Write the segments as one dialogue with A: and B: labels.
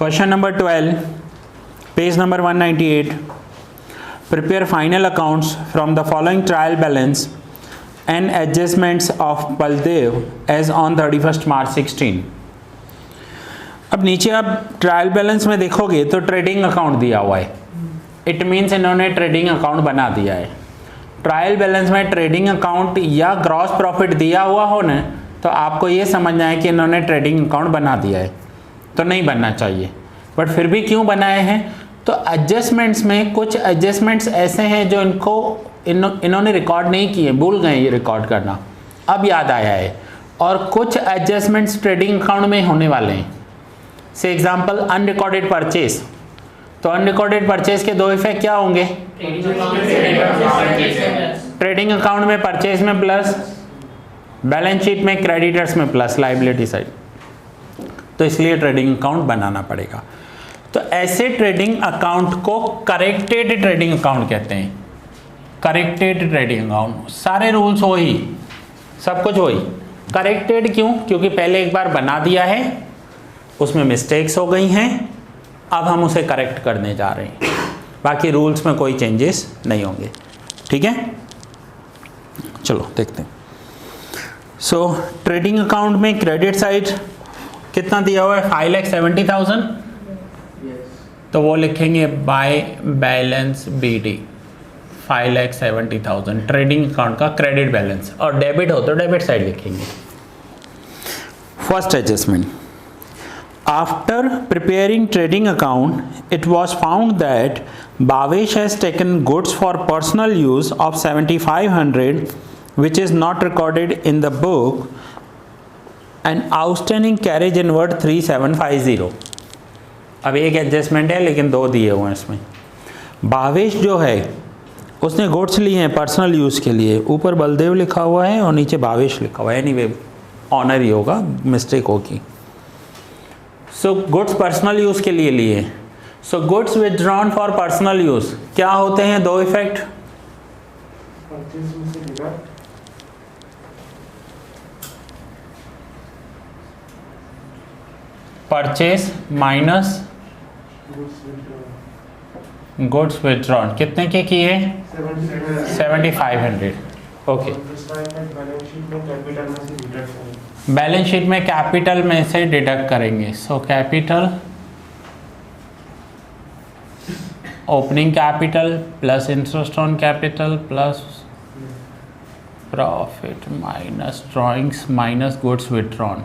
A: Question number 12, page number 198. Prepare final accounts from the following trial balance and adjustments of Baldev as on 31st March 16. अब नीचे आप trial balance में देखोगे तो trading account दिया हुआ है. इट मीन्स इन्होंने ट्रेडिंग अकाउंट बना दिया है. ट्रायल बैलेंस में ट्रेडिंग अकाउंट या ग्रॉस प्रॉफिट दिया हुआ हो ना तो आपको ये समझना है कि इन्होंने ट्रेडिंग अकाउंट बना दिया है, तो नहीं बनना चाहिए. बट फिर भी क्यों बनाए हैं? तो एडजस्टमेंट्स में कुछ एडजस्टमेंट्स ऐसे हैं जो इन्होंने रिकॉर्ड नहीं किए, भूल गए ये रिकॉर्ड करना, अब याद आया है. और कुछ एडजस्टमेंट्स ट्रेडिंग अकाउंट में होने वाले हैं. से एग्जांपल अनरिकॉर्डेड परचेज. तो अनरिकॉर्डेड परचेज के दो इफेक्ट क्या होंगे? ट्रेडिंग अकाउंट में परचेज में प्लस, बैलेंस शीट में क्रेडिटर्स में प्लस, लायबिलिटी साइड. तो इसलिए ट्रेडिंग अकाउंट बनाना पड़ेगा. तो ऐसे ट्रेडिंग अकाउंट को करेक्टेड ट्रेडिंग अकाउंट कहते हैं. करेक्टेड ट्रेडिंग अकाउंट, सारे रूल्स वही, सब कुछ वही. करेक्टेड क्यों? क्योंकि पहले एक बार बना दिया है, उसमें मिस्टेक्स हो गई हैं, अब हम उसे करेक्ट करने जा रहे हैं. बाकी रूल्स में कोई चेंजेस नहीं होंगे. ठीक है, चलो देखते हैं. सो ट्रेडिंग अकाउंट में क्रेडिट साइड कितना दिया हुआ है? 5,70,000. तो वो लिखेंगे by balance BD 5,70,000 trading account का क्रेडिट बैलेंस. और डेबिट हो तो डेबिट साइड लिखेंगे. First adjustment. After preparing trading account, it was found that Bhavesh has taken goods for personal use of 7,500, which is not recorded in the book, and outstanding carriage inward 3,750. अब एक adjustment है लेकिन दो दिए हुए हैं इसमें. भावेश जो है उसने गुड्स लिए हैं पर्सनल यूज़ के लिए, ऊपर बलदेव लिखा हुआ है और नीचे भावेश लिखा हुआ है. एनीवे ऑनर ही होगा, मिस्टेक होगी. सो गुड्स पर्सनल यूज़ के लिए लिए. So goods withdrawn for personal use क्या होते हैं? दो effect. Purchase minus goods withdrawn. कितने के किए? 7,500. ओके. बैलेंस शीट में कैपिटल में से डिडक्ट करेंगे. So capital, opening capital plus interest on capital plus profit minus drawings minus goods withdrawn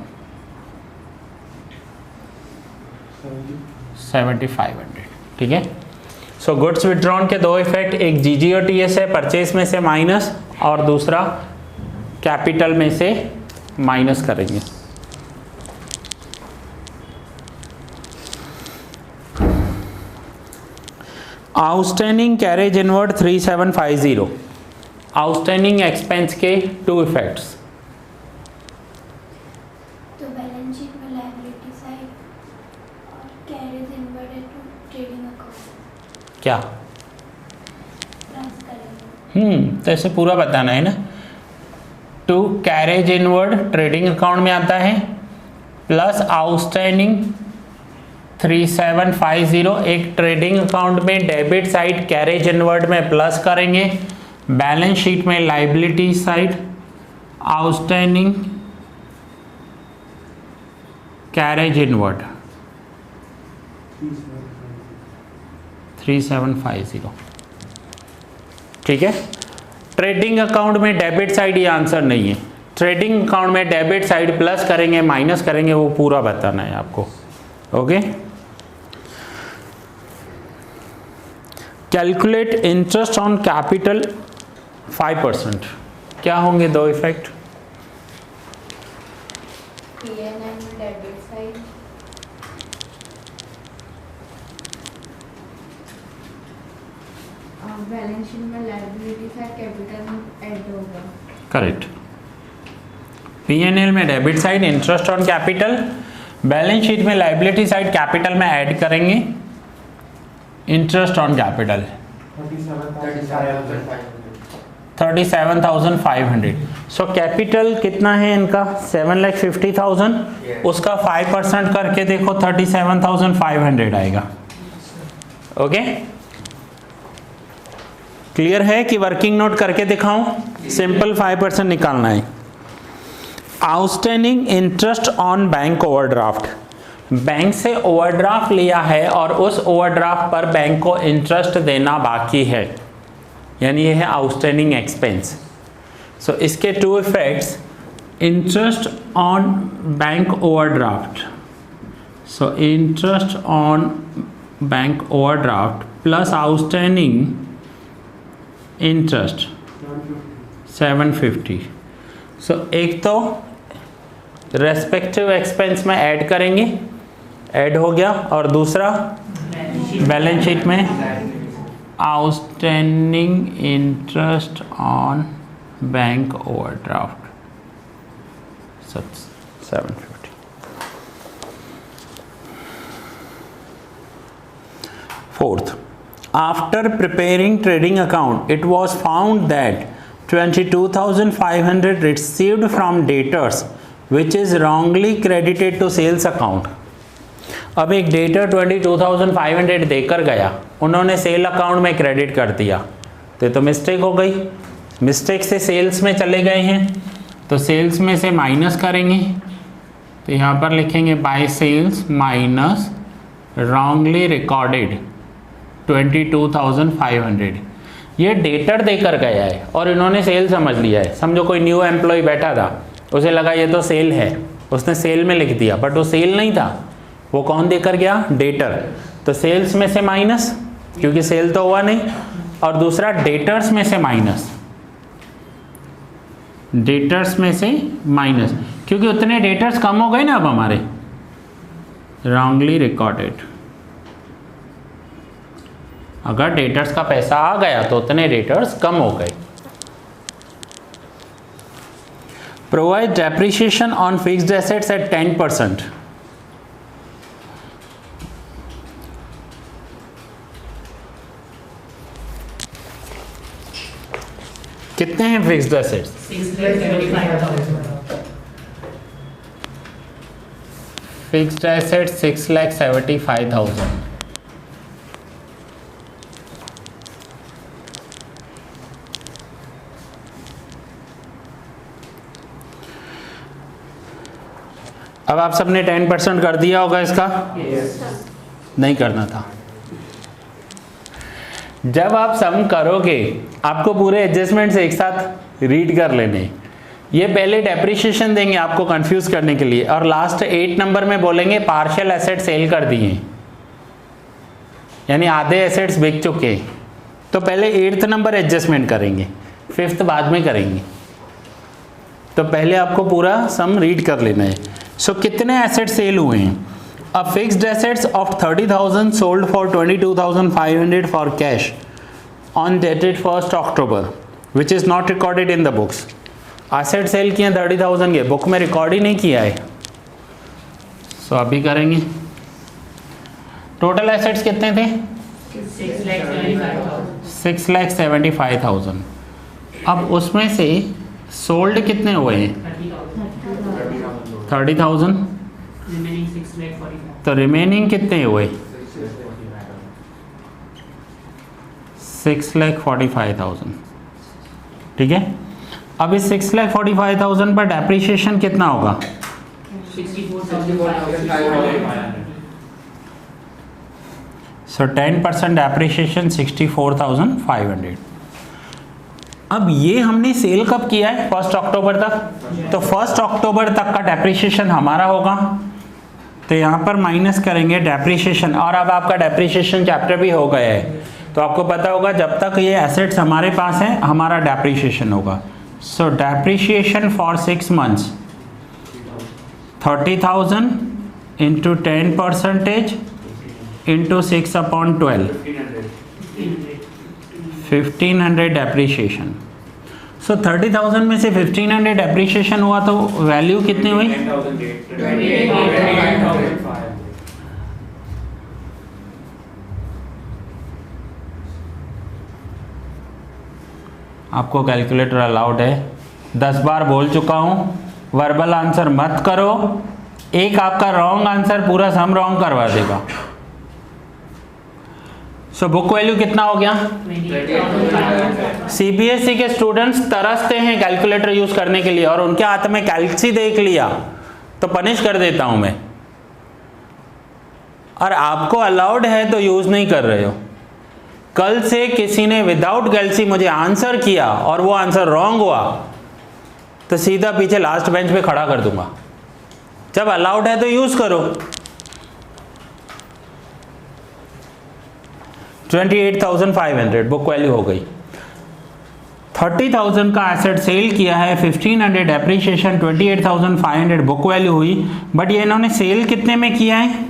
A: 7,500. ठीक है. सो गुड्स विथड्रॉन के दो इफेक्ट, एक GG और TS है, परचेज में से माइनस, और दूसरा कैपिटल में से माइनस करेंगे. Outstanding carriage inward 3,750. Outstanding expense के टू इफेक्ट्स.
B: तो बैलेंस शीट में लायबिलिटी साइड और कैरेज इनवर्ड है टू ट्रेडिंग अकाउंट.
A: क्या?
B: ट्रांस करेंगे.
A: तो ऐसे पूरा बताना है ना. To carriage inward trading account में आता है, प्लस आउटस्टैंडिंग 3,750 एक ट्रेडिंग अकाउंट में डेबिट साइड कैरेज इनवर्ड में प्लस करेंगे. बैलेंस शीट में liability side outstanding carriage inward 3,750. ठीक है. ट्रेडिंग अकाउंट में डेबिट साइड ये आंसर नहीं है. ट्रेडिंग अकाउंट में डेबिट साइड प्लस करेंगे माइनस करेंगे, वो पूरा बताना है आपको. Okay. Calculate interest on capital 5%. क्या होंगे दो इफेक्ट?
B: P&L में डेबिट साइड बैलेंस शीट में लायबिलिटी साइड कैपिटल में ऐड होगा.
A: करेक्ट. P&L में debit side interest on capital, balance sheet में लायबिलिटी साइड कैपिटल में ऐड करेंगे interest on capital. 37,500। So capital कितना है इनका 7,50,000, उसका 5% करके देखो 37,500 आएगा। ओके, क्लियर है कि वर्किंग नोट करके दिखाऊं? सिंपल 5% निकालना है। Outstanding interest on bank overdraft, bank से ओवरड्राफ्ट लिया है और उस ओवरड्राफ्ट पर बैंक को इंटरेस्ट देना बाकी है, यानी ये है आउटस्टैंडिंग एक्सपेंस। सो इसके two effects, interest on bank overdraft, so interest on bank overdraft plus outstanding interest 750। So एक तो रेस्पेक्टिव एक्सपेंस में ऐड करेंगे, ऐड हो गया, और दूसरा बैलेंस शीट में outstanding interest on bank overdraft 750। Fourth, after preparing trading account it was found that 22,500 received from debtors which is wrongly credited to sales account। अब एक डेटर 22,500 देकर गया, उन्होंने सेल अकाउंट में क्रेडिट कर दिया, तो मिस्टेक हो गई, मिस्टेक से सेल्स में चले गए हैं, तो सेल्स में से माइनस करेंगे, तो यहाँ पर लिखेंगे by sales minus wrongly recorded 22,500। ये डेटर देकर गया है और इन्होंने सेल समझ लिया है। समझो कोई न्यू एम्प्लॉय बैठा था, उसे लगा ये तो सेल है, उसने सेल में लिख दिया, बट वो सेल नहीं था, वो कौन देकर गया? डेटर। तो सेल्स में से माइनस, क्योंकि सेल तो हुआ नहीं, और दूसरा डेटर्स में से माइनस, डेटर्स में से माइनस, क्योंकि उतने डेटर्स कम हो गए ना अब हमारे, रॉन्गली रिकॉर्डेड। अगर डेटर्स का पैसा आ गया तो उतने डेटर्स कम हो गए। Provide depreciation on fixed assets at 10%। कितने हैं फिक्स्ड एसेट्स?
C: 6,75,000।
A: Fixed asset 6,75,000। अब आप सबने 10% कर दिया होगा इसका? नहीं करना था। जब आप सम करोगे आपको पूरे एडजस्टमेंट्स एक साथ रीड कर लेने। ये पहले डेप्रिसिएशन देंगे आपको कंफ्यूज करने के लिए, और लास्ट 8 नंबर में बोलेंगे पार्शियल एसेट सेल कर दिए, यानी आधे एसेट्स बिक चुके हैं। तो पहले 8th नंबर एडजस्टमेंट करेंगे, 5th बाद में करेंगे। तो पहले आपको पूरा सम रीड कर लेना है। सो कितने एसेट सेल हुए हैं? A fixed assets of 30,000 sold for 22,500 for cash on dated 1st October, which is not recorded in the books. Asset sale किए 30,000 के, बुक में रिकॉर्ड ही नहीं किया है। सो अभी करेंगे। टोटल एसेट्स कितने थे? 6,75,000। अब उसमें से सोल्ड कितने हुए हैं? 30,000। तो रिमेनिंग कितने हुए? 6,45,000। ठीक है, अब इस 6,45,000 पर डेप्रिसिएशन कितना होगा?
C: 64,500।
A: सो 10% डेप्रिसिएशन 64,500। अब ये हमने सेल कब किया है? 1 अक्टूबर तक। तो 1 अक्टूबर तक का डेप्रिसिएशन हमारा होगा, तो यहाँ पर माइनस करेंगे डेप्रिसिएशन। और अब आपका डेप्रिसिएशन चैप्टर भी हो गया है, तो आपको पता होगा जब तक ये एसेट्स हमारे पास हैं हमारा डेप्रिसिएशन होगा। So depreciation for 6 months 30,000 into 10% into 6/12 1500 depreciation. So 30,000 में से 1500 डेप्रिसिएशन हुआ तो वैल्यू कितनी हुई?
C: 28,500।
A: आपको कैलकुलेटर अलाउड है, 10 बार बोल चुका हूँ, वर्बल आंसर मत करो, एक आपका रॉन्ग आंसर पूरा सम रॉन्ग करवा देगा। सो बुक वैल्यू कितना हो गया? सीबीएसई के स्टूडेंट्स तरसते हैं कैलकुलेटर यूज करने के लिए और उनके हाथ में कैलसी देख लिया तो पनिश कर देता हूं मैं, और आपको अलाउड है तो यूज नहीं कर रहे हो। कल से किसी ने विदाउट कैलसी मुझे आंसर किया और वो आंसर रॉन्ग हुआ तो सीधा पीछे लास्ट बेंच पे खड़ा कर दूंगा। जब अलाउड है तो यूज करो। 28,500 बुक वैल्यू हो गई। 30,000 का एसेट सेल किया है, 1500 डेप्रीशिएशन, 28,500 बुक वैल्यू हुई। बट ये इन्होंने सेल कितने में किया है?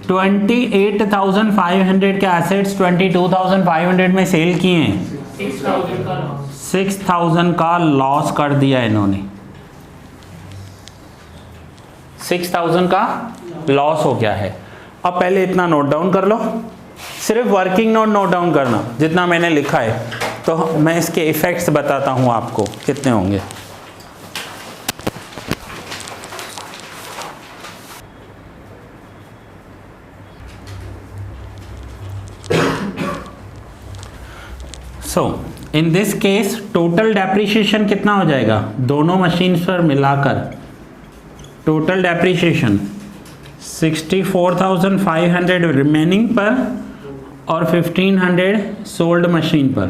A: 28,500 के एसेट्स 22,500 में सेल किए हैं, 6,000 का लॉस कर दिया इन्होंने, 6,000 का लॉस हो गया है। अब पहले इतना नोट डाउन कर लो, सिर्फ वर्किंग नोट डाउन करना जितना मैंने लिखा है, तो मैं इसके इफेक्ट्स बताता हूं आपको कितने होंगे। So in this case total depreciation कितना हो जाएगा दोनों मशीन पर मिलाकर? टोटल डेप्रीशिएशन 64,500 रिमेनिंग पर और 1,500 सोल्ड मशीन पर।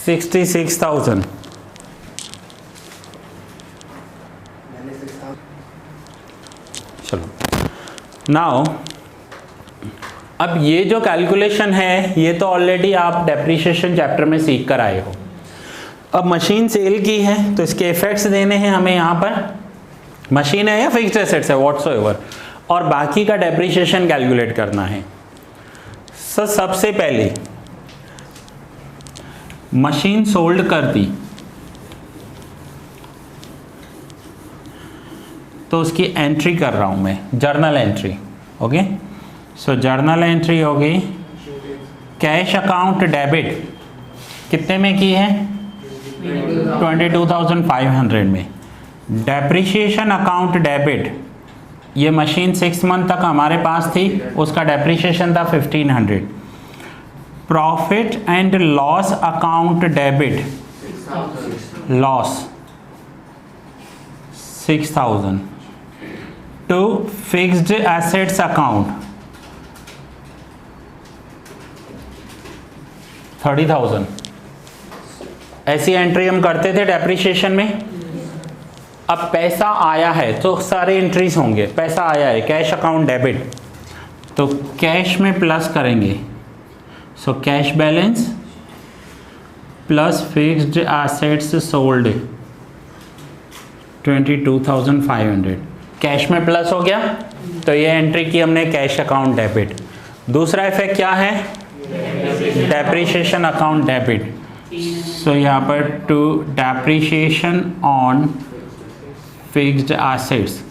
A: 66,000। चलो नाउ अब ये जो कैलकुलेशन है ये तो ऑलरेडी आप डेप्रीशिएशन चैप्टर में सीख कर आए हो। अब मशीन सेल की है तो इसके इफेक्ट्स देने हैं हमें यहाँ पर, मशीन है या फिक्स्ड एसेट्स है व्हाटसोएवर, और बाकी का डेप्रीशिएशन कैलकुलेट करना है। सबसे पहले मशीन सोल्ड कर दी तो उसकी एंट्री कर रहा हूं मैं, जर्नल एंट्री। ओके, सो जर्नल एंट्री हो गई। कैश अकाउंट डेबिट कितने में की है? 22,500 में। डेप्रीशिएशन अकाउंट डेबिट, ये मशीन 6 मंथ तक हमारे पास थी, उसका डेप्रीशिएशन था 1,500। Profit and loss account debit, loss 6,000 to fixed assets account 30,000। ऐसी एंट्री हम करते थे डेप्रीशिएशन में। अब पैसा आया है तो सारे एंट्रीज होंगे, पैसा आया है, कैश अकाउंट डेबिट, तो कैश में प्लस करेंगे। So cash balance plus fixed assets sold 22,500, cash में प्लस हो गया तो ये एंट्री की हमने कैश अकाउंट डेबिट। दूसरा इफेक्ट क्या है? Depreciation account debit. सो यहाँ पर to depreciation on fixed assets.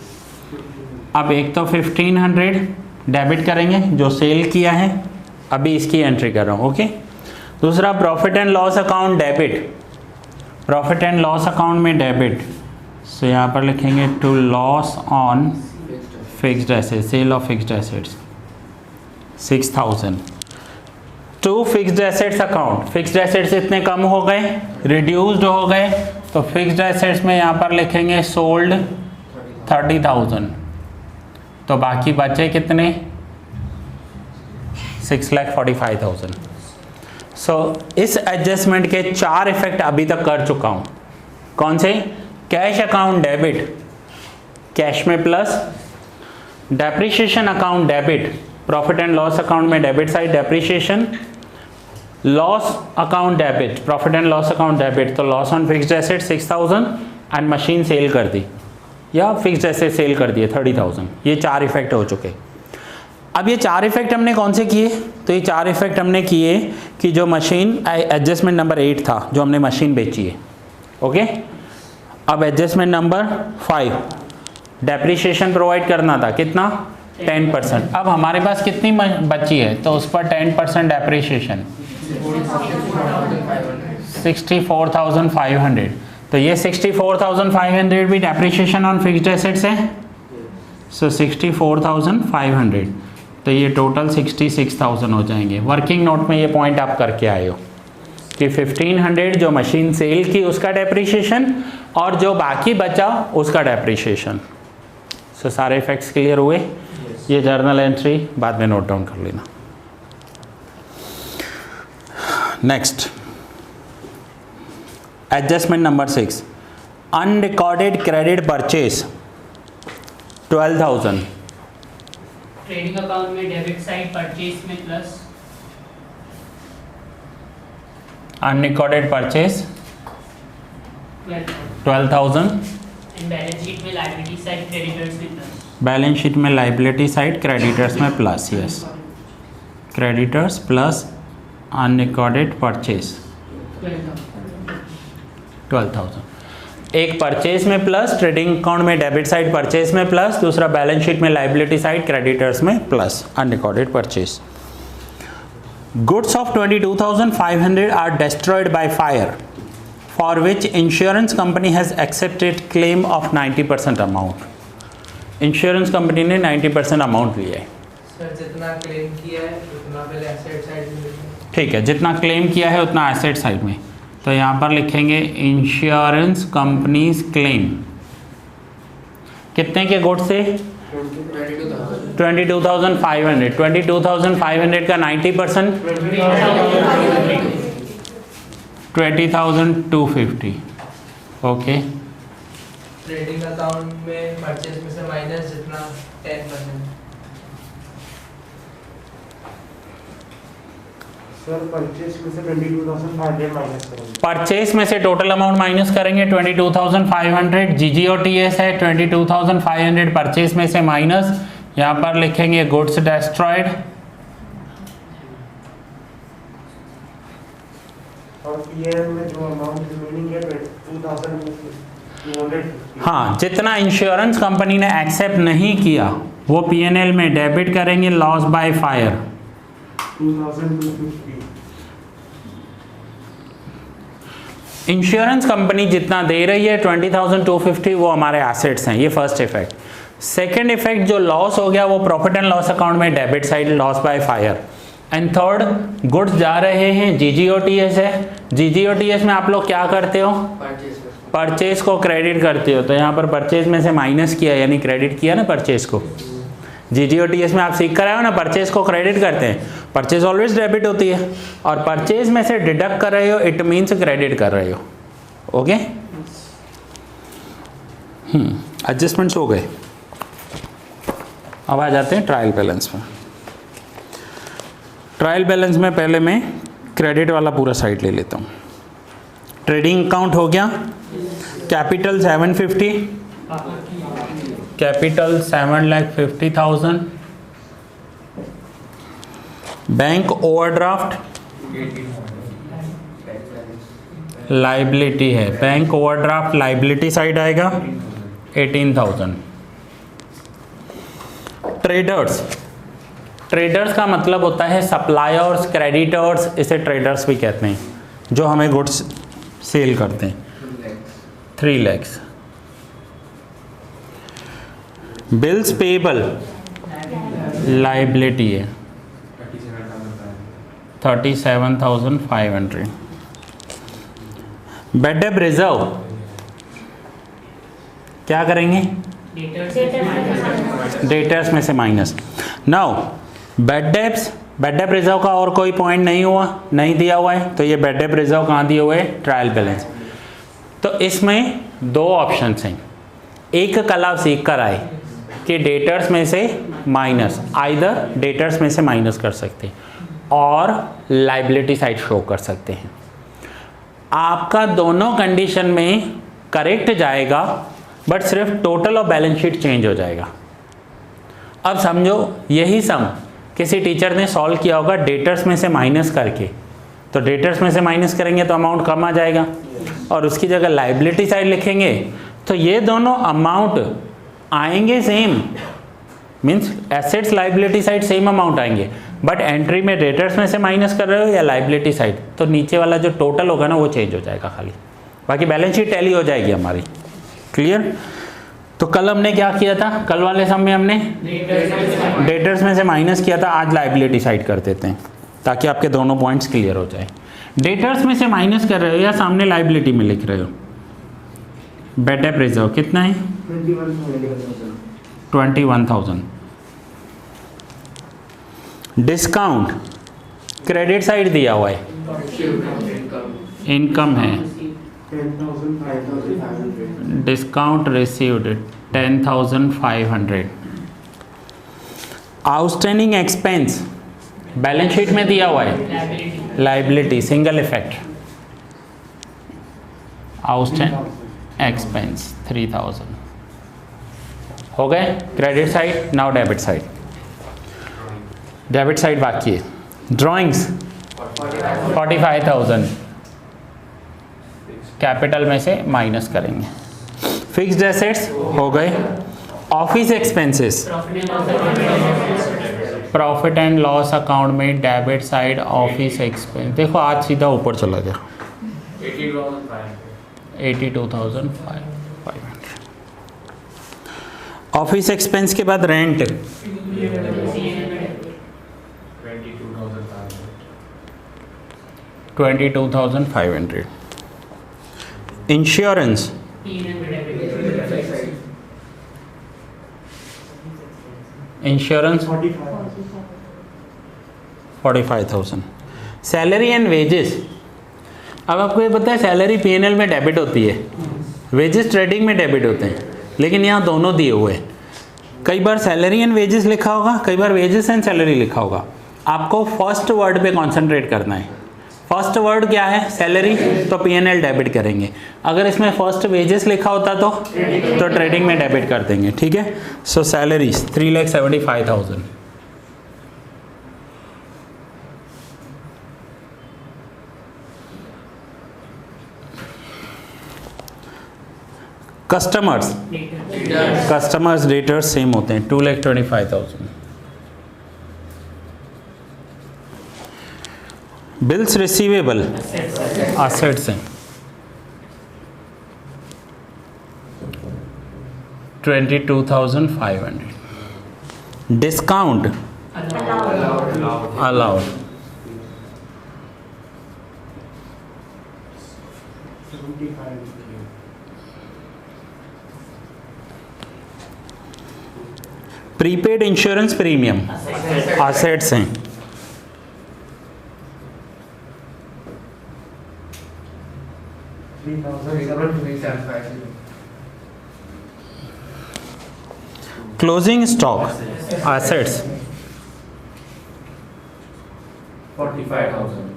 A: अब एक तो 1,500 डेबिट करेंगे जो सेल किया है, अभी इसकी एंट्री कर रहा हूँ। ओके, दूसरा profit and loss account debit, profit and loss account में डेबिट। सो यहाँ पर लिखेंगे to loss on fixed assets, sale of fixed assets 6,000 to fixed assets account. Fixed assets इतने कम हो गए, रिड्यूस्ड हो गए, तो फिक्स्ड एसेट्स में यहाँ पर लिखेंगे सोल्ड 30,000, तो बाकी बचे कितने? 6,45,000। सो इस एडजस्टमेंट के 4 इफेक्ट अभी तक कर चुका हूँ। कौन से? कैश अकाउंट डेबिट, कैश में plus, depreciation account debit, profit and loss account में debit side depreciation, loss account debit, profit and loss account debit, तो loss on fixed asset 6,000 and machine sale कर दी या फिक्स्ड एसेट सेल कर दिए 30,000। ये 4 effect हो चुके। अब ये 4 इफेक्ट हमने कौन से किए? तो ये 4 इफेक्ट हमने किए कि जो मशीन एडजस्टमेंट नंबर 8 था जो हमने मशीन बेची है। ओके, अब एडजस्टमेंट नंबर 5, डेप्रिसिएशन प्रोवाइड करना था, कितना 10%। अब हमारे पास कितनी बची है, तो उस पर 10% डेप्रिसिएशन 64,500। तो ये 64,500 भी डेप्रिसिएशन ऑन फिक्स्ड एसेट्स है, सो 64,500, तो ये टोटल 66,000 हो जाएंगे। वर्किंग नोट में ये पॉइंट आप करके आए हो कि 1500 जो मशीन सेल की उसका डेप्रिसिएशन और जो बाकी बचा उसका डेप्रिसिएशन। सो सारे इफेक्ट्स क्लियर हुए। ये जर्नल एंट्री बाद में नोट डाउन कर लेना। Next, adjustment number 6, unrecorded credit purchase 12,000।
C: Trading account में डेबिट साइड परचेज में plus,
A: unrecorded purchase 12,000।
C: And balance sheet में लायबिलिटी साइड क्रेडिटर्स में प्लस,
A: बैलेंस शीट में लाइबिलिटी साइड क्रेडिटर्स में plus, yes, creditors plus unrecorded purchase 12,000। एक purchase में plus, trading account में debit side purchase में plus, दूसरा बैलेंस शीट में लाइबिलिटी साइड क्रेडिटर्स में plus, unrecorded purchase. Goods of 22,500 are destroyed by fire for which insurance company has accepted claim of 90% amount. Insurance company ने 90% amount लिया है।
D: Sir जितना claim किया है उतना पहले एसेट साइड में लिखें।
A: ठीक है, जितना क्लेम किया है उतना एसेट साइड में, तो यहाँ पर लिखेंगे इंश्योरेंस कंपनीज क्लेम कितने के गुड्स से 22,500। 22,500 का 90% 20,250। ओके,
D: ट्रेडिंग अकाउंट में परचेज में से माइनस जितना 10%।
E: सर परचेज में से 22,500 माइनस करेंगे।
A: परचेस में से टोटल अमाउंट माइनस करेंगे 22,500। GGOTS है 22,500 परचेस में से माइनस, यहाँ पर लिखेंगे गुड्स डिस्ट्रॉयड
E: और पीएल में जो अमाउंट रिमेनिंग है 2,250।
A: हाँ, जितना इंश्योरेंस कंपनी ने एक्सेप्ट नहीं किया वो P&L में डेबिट करेंगे loss by fire
E: 2,250।
A: Insurance company जितना दे रही है 20,250 वो हमारे एसेट्स हैं। ये फर्स्ट इफेक्ट। सेकंड इफेक्ट जो लॉस हो गया वो प्रॉफिट एंड लॉस अकाउंट में debit side loss by fire. And third, goods जा रहे हैं GGOTS है। GGOTS में आप लोग क्या करते हो, परचेज को क्रेडिट करते हो, तो यहाँ पर परचेज में से माइनस किया यानी क्रेडिट किया ना परचेज को। GGOTS में आप सीख कर आए हो ना, परचेज को क्रेडिट करते हैं, परचेज ऑलवेज डेबिट होती है, और परचेज में से डिडक्ट कर रहे हो इट मीन्स क्रेडिट कर रहे हो। ओके, एडजस्टमेंट्स हो गए। अब आ जाते हैं ट्रायल बैलेंस में। ट्रायल बैलेंस में पहले मैं क्रेडिट वाला पूरा साइड ले लेता हूँ। ट्रेडिंग अकाउंट हो गया, capital 750, capital 7,50,000, bank overdraft liability है, बैंक ओवरड्राफ्ट लाइबिलिटी साइड आएगा 18,000। ट्रेडर्स, ट्रेडर्स का मतलब होता है सप्लायर्स, क्रेडिटर्स, इसे ट्रेडर्स भी कहते हैं, जो हमें गुड्स सेल करते हैं। 3 lakhs। बिल्स पेएबल लाइबिलिटी है 37,500। बैड डेट रिजर्व क्या करेंगे, डेटर्स में से minus. Now bad debt reserve का और कोई पॉइंट नहीं हुआ, नहीं दिया हुआ है, तो ये बैड डेट रिजर्व कहाँ दिए हुए हैं, ट्रायल बैलेंस। तो इसमें 2 ऑप्शंस हैं। एक कल आप सीख कर आए कि डेटर्स में से माइनस, आइदर डेटर्स में से माइनस कर सकते हैं और लाइबिलिटी साइड शो कर सकते हैं। आपका दोनों कंडीशन में करेक्ट जाएगा, बट सिर्फ टोटल और बैलेंस शीट चेंज हो जाएगा। अब समझो यही सम किसी टीचर ने सॉल्व किया होगा डेटर्स में से माइनस करके, तो डेटर्स में से माइनस करेंगे तो अमाउंट कम आ जाएगा। और उसकी जगह लाइबिलिटी साइड लिखेंगे तो ये दोनों अमाउंट आएंगे same, means assets liability side same amount आएंगे, बट एंट्री में डेटर्स में से माइनस कर रहे हो या लाइबिलिटी साइड, तो नीचे वाला जो टोटल होगा ना वो चेंज हो जाएगा खाली, बाकी बैलेंस शीट टैली हो जाएगी हमारी। क्लियर? तो कल हमने क्या किया था, कल वाले सम में हमने डेटर्स में से माइनस किया था, आज लाइबिलिटी साइड कर देते हैं ताकि आपके दोनों पॉइंट्स क्लियर हो जाए। डेटर्स में से माइनस कर रहे हो या सामने लाइबिलिटी में लिख रहे हो? बेड डेट रिजर्व कितना है? 21,000। डिस्काउंट क्रेडिट साइड दिया हुआ है, इनकम है,
E: 10,500।
A: Discount received 10,500। Outstanding expense balance sheet में दिया हुआ है, liability single effect, outstanding expense 3,000 हो गए। Credit side, now debit side. Debit side बाकी है। ड्राइंग्स 45,000 कैपिटल में से माइनस करेंगे। फिक्स्ड एसेट्स हो गए। Office expenses profit and loss account में डेबिट साइड ऑफिस एक्सपेंस, देखो आज सीधा ऊपर चला गया 82,500। ऑफिस एक्सपेंस के बाद rent 22,500। Insurance insurance 45,000। Salary and wages, अब आपको ये पता है सैलरी पीएनएल में डेबिट होती है, वेजेस ट्रेडिंग में डेबिट होते हैं, लेकिन यहाँ दोनों दिए हुए हैं। कई बार सैलरी एंड वेजेस लिखा होगा, कई बार वेजेस एंड सैलरी लिखा होगा। आपको फर्स्ट वर्ड पे कंसंट्रेट करना है। फर्स्ट वर्ड क्या है? सैलरी, तो पीएनएल डेबिट करेंगे। अगर इसमें फर्स्ट वेजेस लिखा होता तो ट्रेडिंग में डेबिट कर देंगे। ठीक है, so salaries 3,75,000। Customers debtors same होते हैं, 2,25,000। बिल्स रिसीवेबल असेट्स हैं, 22,500। Discount allowed
E: 75।
A: Prepaid insurance premium assets हैं, closing stock assets
D: 45,000।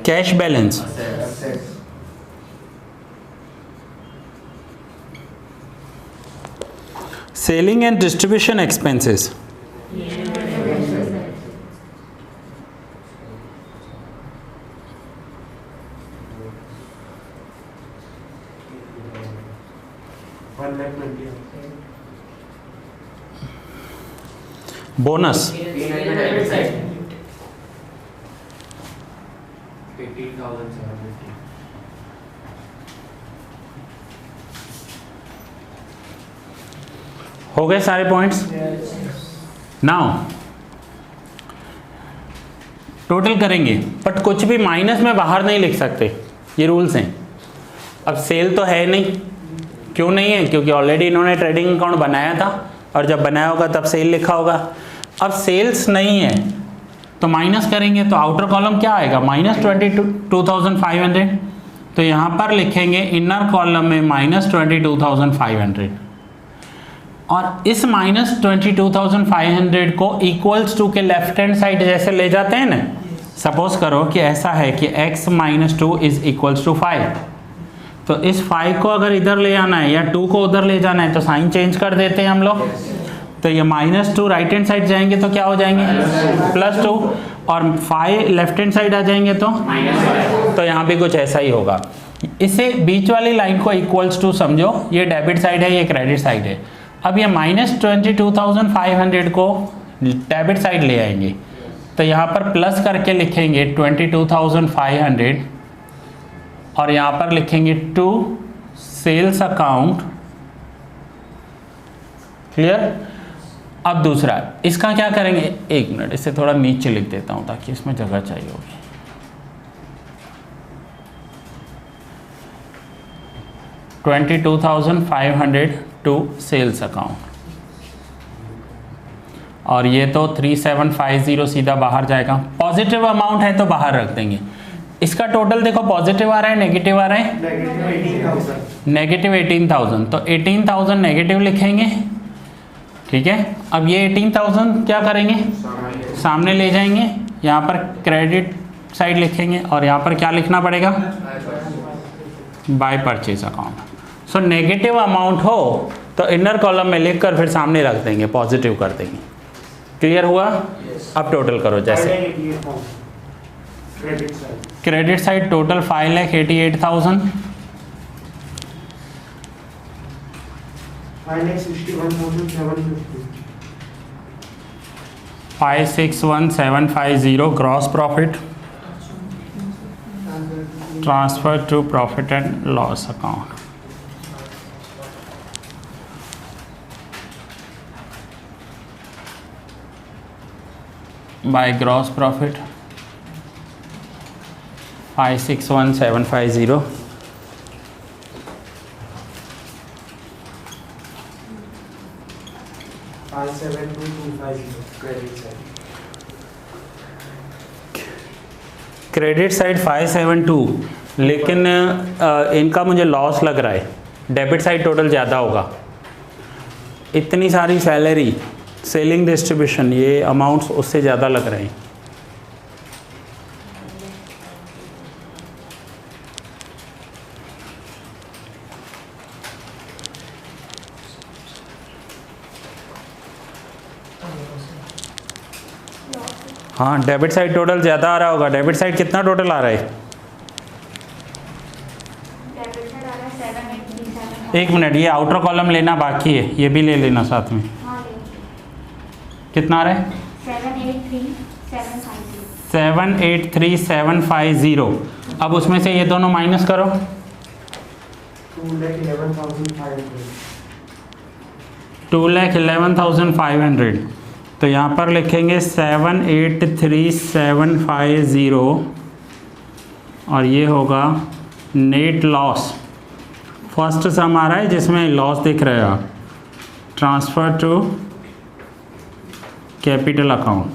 A: Cash balance selling and distribution expenses bonus
D: 18,750।
A: हो गए सारे पॉइंट्स। नाउ टोटल करेंगे, बट कुछ भी माइनस में बाहर नहीं लिख सकते, ये रूल्स हैं। अब सेल तो है नहीं, क्यों नहीं है? क्योंकि ऑलरेडी इन्होंने ट्रेडिंग अकाउंट बनाया था, और जब बनाया होगा तब सेल लिखा होगा। अब सेल्स नहीं है तो माइनस करेंगे, तो आउटर कॉलम क्या आएगा? -22,500। तो यहाँ पर लिखेंगे इनर कॉलम में -22,500, और इस -22,500 को इक्वल्स टू के लेफ्ट हैंड साइड जैसे ले जाते हैं ना। सपोज करो कि ऐसा है कि x - 2 इज इक्वल्स टू 5, तो इस 5 को अगर इधर ले आना है या 2 को उधर ले जाना है तो साइन चेंज कर देते हैं हम लोग। तो ये -2 राइट हैंड साइड जाएंगे तो क्या हो जाएंगे? +2, और 5 लेफ्ट हैंड साइड आ जाएंगे तो यहाँ भी कुछ ऐसा ही होगा। इसे बीच वाली लाइन को इक्वल्स टू समझो, ये डेबिट साइड है, ये क्रेडिट साइड है। अब ये -22,500 को डेबिट साइड ले आएंगे, तो यहाँ पर प्लस करके लिखेंगे 22,500 और यहाँ पर लिखेंगे टू सेल्स अकाउंट। क्लियर? अब दूसरा, इसका क्या करेंगे, एक मिनट इसे थोड़ा नीचे लिख देता हूँ ताकि इसमें जगह चाहिए होगी। $22,500 टू सेल्स अकाउंट, और ये तो 3750 सीधा बाहर जाएगा। पॉजिटिव अमाउंट है तो बाहर रख देंगे। इसका टोटल देखो पॉजिटिव आ रहा है नेगेटिव आ रहा है, नेगेटिव 18,000, तो 18,000 नेगेटिव लिखेंगे। ठीक है, अब ये 18,000 क्या करेंगे, सामने ले जाएंगे, यहाँ पर क्रेडिट साइड लिखेंगे और यहाँ पर क्या लिखना पड़ेगा, by purchase account. So negative amount हो तो इनर कॉलम में लिख कर फिर सामने रख देंगे, पॉजिटिव कर देंगे। क्लियर हुआ? अब टोटल करो। जैसे credit side total 5,88,000, 561,750 gross profit transfer to profit and loss account. By gross profit 561,750 credit side 572, लेकिन इनका मुझे लॉस लग रहा है, डेबिट साइड टोटल ज़्यादा होगा। इतनी सारी सैलरी, सेलिंग, डिस्ट्रीब्यूशन, ये अमाउंट्स उससे ज़्यादा लग रहे हैं। हाँ, डेबिट साइड टोटल ज़्यादा आ रहा होगा। डेबिट साइड कितना टोटल आ रहा है? एक मिनट, ये आउटर कॉलम लेना बाकी है, ये भी ले लेना साथ में। कितना आ रहा है? 783,750। अब उसमें से ये दोनों माइनस करो। 2,11,500, तो यहाँ पर लिखेंगे 783,750 और ये होगा नेट लॉस। फर्स्ट सम आ रहा है जिसमें लॉस दिख रहा है, ट्रांसफ़र टू कैपिटल अकाउंट।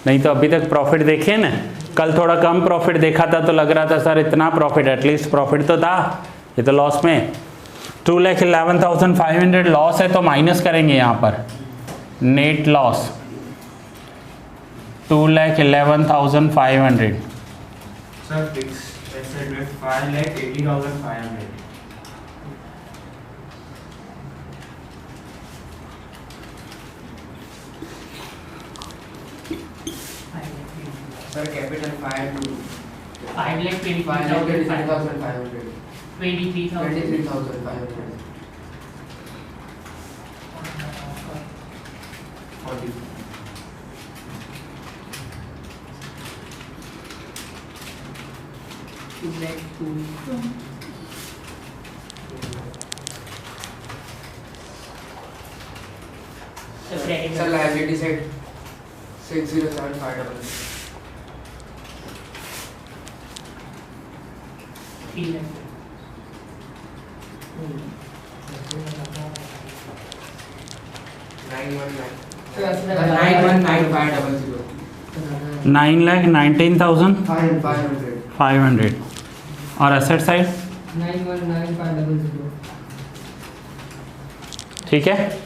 A: नहीं तो अभी तक प्रॉफिट देखे ना, कल थोड़ा कम प्रॉफिट देखा था तो लग रहा था सर इतना प्रॉफिट, एटलीस्ट प्रॉफिट तो था, ये तो लॉस में। 2,11,500 लॉस है तो माइनस करेंगे यहाँ पर net loss 2,11,500।
E: Sir fix asset में 5,80,500।
D: Sir capital
C: 5,23,500,
D: 23,500।
C: 40,000।
D: Sir liability side 6,07,500।
C: 3 lakh.
D: 9,19,500।
A: 9,19,500 और एसेट साइड
C: 9,19,500।
A: ठीक है।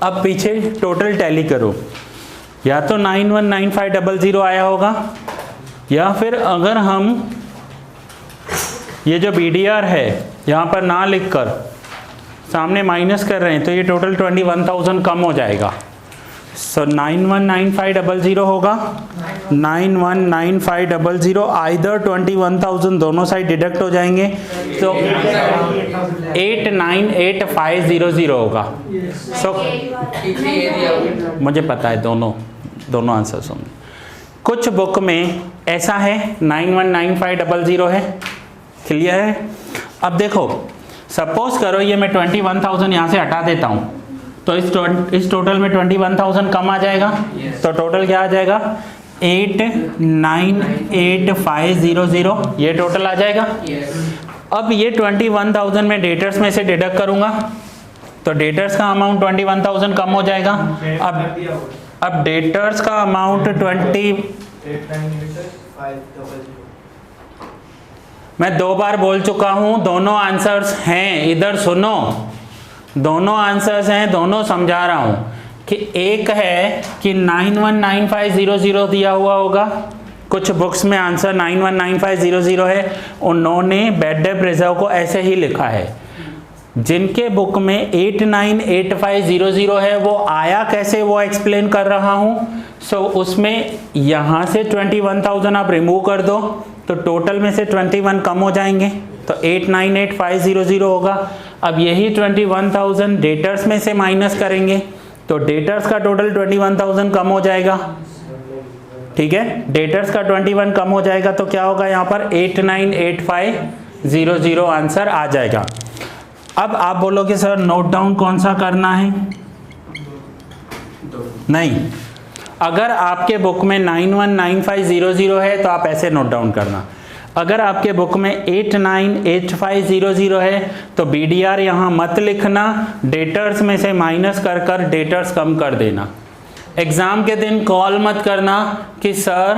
A: अब पीछे टोटल टैली करो, या तो 9,19,500 आया होगा, या फिर अगर हम ये जो BDR है यहाँ पर ना लिखकर सामने माइनस कर रहे हैं तो ये टोटल 21,000 कम हो जाएगा। सो 919500 होगा 919500 आइदर 21,000 दोनों साइड डिडक्ट हो जाएंगे तो 898500 होगा। सो मुझे पता है दोनों आंसर्स होंगे। कुछ बुक में ऐसा है 919500 है, क्लियर है। अब देखो सपोज करो ये मैं 21,000 यहाँ से हटा देता हूँ तो इस टोटल में 21,000 कम आ जाएगा। तो टोटल क्या आ जाएगा 898500 ये टोटल आ जाएगा। अब ये 21,000 में डेटर्स में से डिडक्ट करूंगा तो डेटर्स का अमाउंट 21,000 कम हो जाएगा। अब डेटर्स का अमाउंट
E: 898500
A: मैं 2 बार बोल चुका हूं, दोनों आंसर्स हैं, इधर सुनो, दोनों आंसर्स हैं, दोनों समझा रहा हूं कि एक है कि 919500 दिया हुआ होगा, कुछ बुक्स में आंसर 919500 है, उन्होंने बेड डेप्थ रिजर्व को ऐसे ही लिखा है। जिनके बुक में 898500 है वो आया कैसे वो एक्सप्लेन कर रहा हूं। सो उसमें यहां से 21,000 आप रिमूव कर दो तो टोटल में से 21 कम हो जाएंगे तो 898500 होगा। अब यही 21,000 डेटर्स में से माइनस करेंगे तो डेटर्स का टोटल 21,000 कम हो जाएगा, ठीक है। डेटर्स का 21 कम हो जाएगा तो क्या होगा यहाँ पर 898500 आंसर आ जाएगा। अब आप बोलोगे सर नोट डाउन कौन सा करना है? नहीं, अगर आपके बुक में 919500 है तो आप ऐसे नोट डाउन करना। अगर आपके बुक में 898500 है तो BDR यहाँ मत लिखना, डेटर्स में से माइनस कर कर डेटर्स कम कर देना। एग्ज़ाम के दिन कॉल मत करना कि सर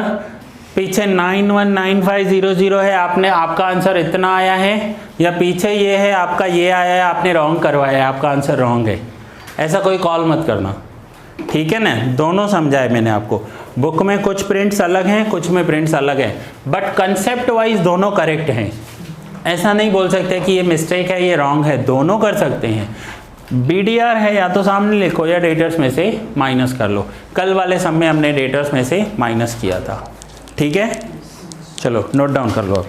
A: पीछे 919500 है, आपका आंसर इतना आया है, या पीछे ये है आपका ये आया है, आपने रॉन्ग करवाया है, आपका आंसर रॉन्ग है। ऐसा कोई कॉल मत करना, ठीक है ना। दोनों समझाए मैंने आपको, बुक में कुछ प्रिंट्स अलग हैं, कुछ में प्रिंट्स अलग हैं, बट कंसेप्ट वाइज दोनों करेक्ट हैं। ऐसा नहीं बोल सकते कि ये मिस्टेक है ये रॉन्ग है, दोनों कर सकते हैं। BDR है या तो सामने लिखो या डेटर्स में से माइनस कर लो। कल वाले सब में हमने डेटर्स में से माइनस किया था, ठीक है। चलो नोट डाउन कर लो आप।